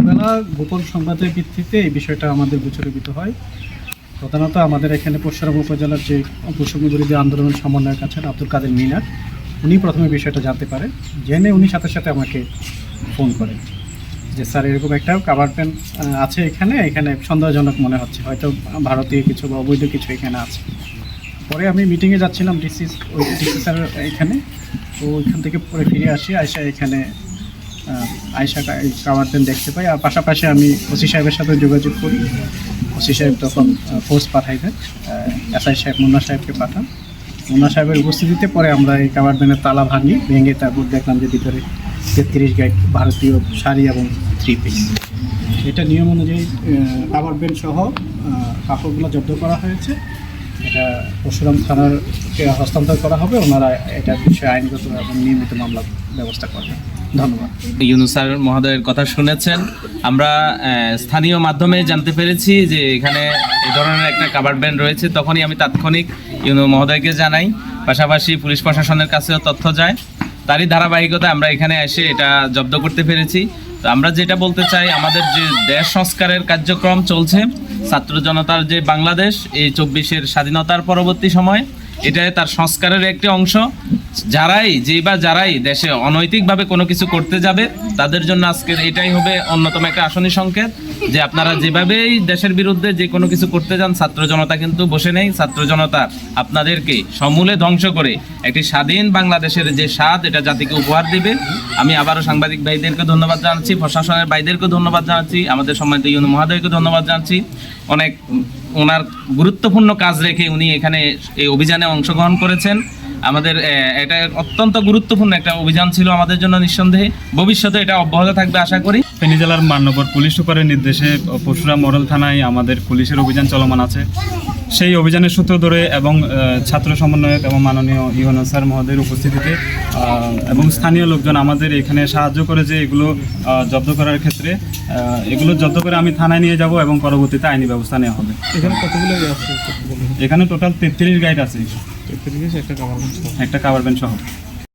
সকালবেলা গোপন সংবাদের ভিত্তিতে এই বিষয়টা আমাদের গোচরীভূত হয়। প্রধানত আমাদের এখানে পরশুরাম উপজেলার যে বৈষম্য বিরোধী আন্দোলন সমন্বয়ক আছেন আব্দুল কাদের মিনার, উনি প্রথমে বিষয়টা জানতে পারেন। জেনে উনি সাথে সাথে আমাকে ফোন করেন যে স্যার এরকম একটা কাভার প্যান আছে এখানে সন্দেহজনক মনে হচ্ছে, হয়তো ভারতীয় কিছু বা অবৈধ কিছু এখানে আছে। পরে আমি মিটিংয়ে যাচ্ছিলাম ডিসি স্যার এখানে, তো ওইখান থেকে পরে ফিরে আসি, এখানে কাভার প্যান দেখতে পাই। আর পাশাপাশি আমি ওসি সাহেবের সাথে যোগাযোগ করি। ওসি সাহেব তখন ফোর্স পাঠাইবেন, এসআই সাহেব মুন্না সাহেবকে পাঠান। মুন্না সাহেবের উপস্থিতিতে পরে আমরা এই কাভার প্যানের তালা ভেঙে তারপর দেখলাম যে ভিতরে 33 গাইড ভারতীয় শাড়ি এবং 3 পিস। এটা নিয়ম অনুযায়ী কাভার প্যান সহ কাপড়গুলো জব্দ করা হয়েছে। এটা পরশুরাম থানারকে হস্তান্তর করা হবে, ওনারা এটা বিষয়ে আইনগত এবং নিয়মিত মামলা ব্যবস্থা করবেন। ধন্যবাদ। ইউনুস স্যার মহোদয়ের কথা শুনেছেন। আমরা স্থানীয় মাধ্যমে জানতে পেরেছি যে এখানে এই ধরনের একটা কাভার ব্যান রয়েছে। তখনই আমি তাৎক্ষণিক ইউনুস মহোদয়কে জানাই, পাশাপাশি পুলিশ প্রশাসনের কাছেও তথ্য যায়। তারই ধারাবাহিকতায় আমরা এখানে এসে এটা জব্দ করতে পেরেছি। তো আমরা যেটা বলতে চাই, আমাদের যে দেশ সংস্কারের কার্যক্রম চলছে, ছাত্র জনতার যে বাংলাদেশ, এই 24-এর স্বাধীনতার পরবর্তী সময়, এটাই তার সংস্কারের একটি অংশ। যারাই দেশে অনৈতিকভাবে কোনো কিছু করতে যাবে, তাদের জন্য আজকের এটাই হবে অন্যতম একটা আশনি সংকেত যে আপনারা যেভাবেই দেশের বিরুদ্ধে যে কোনো কিছু করতে যান, ছাত্র জনতা কিন্তু বসে নেই। ছাত্র জনতা আপনাদেরকে সমূলে ধ্বংস করে একটি স্বাধীন বাংলাদেশের যে স্বাদ, এটা জাতিকে উপহার দেবে। আমি আবারও সাংবাদিক ভাইদেরকে ধন্যবাদ জানাচ্ছি, প্রশাসনের ভাইদেরকে ধন্যবাদ জানাচ্ছি, আমাদের সম্মানিত ইউনুস মহোদয়কে ধন্যবাদ জানাচ্ছি। অনেক ওনার গুরুত্বপূর্ণ কাজ রেখে উনি এখানে এই অভিযানে অংশগ্রহণ করেছেন। আমাদের এটা অত্যন্ত গুরুত্বপূর্ণ একটা অভিযান ছিল আমাদের জন্য। নিঃসন্দেহে ভবিষ্যতে এটা অব্যাহত থাকবে আশা করি। ফেনী জেলার মান্যবর পুলিশ সুপারের নির্দেশে পরশুরাম মডেল থানায় আমাদের পুলিশের অভিযান চলমান আছে। সেই অভিযানের সূত্র ধরে এবং ছাত্র সমন্বয়ক এবং মাননীয় ইউনুস স্যার মহোদয়ের উপস্থিতিতে এবং স্থানীয় লোকজন আমাদের এখানে সাহায্য করে যে এগুলো জব্দ করার ক্ষেত্রে, এগুলো জব্দ করে আমি থানায় নিয়ে যাব এবং পরবর্তীতে আইনি ব্যবস্থা নেওয়া হবে। এখানে কতগুলো আছে? এখানে টোটাল 33 গাইড আছে, একটা কাভার প্যান একটা কাভার প্যান সহ।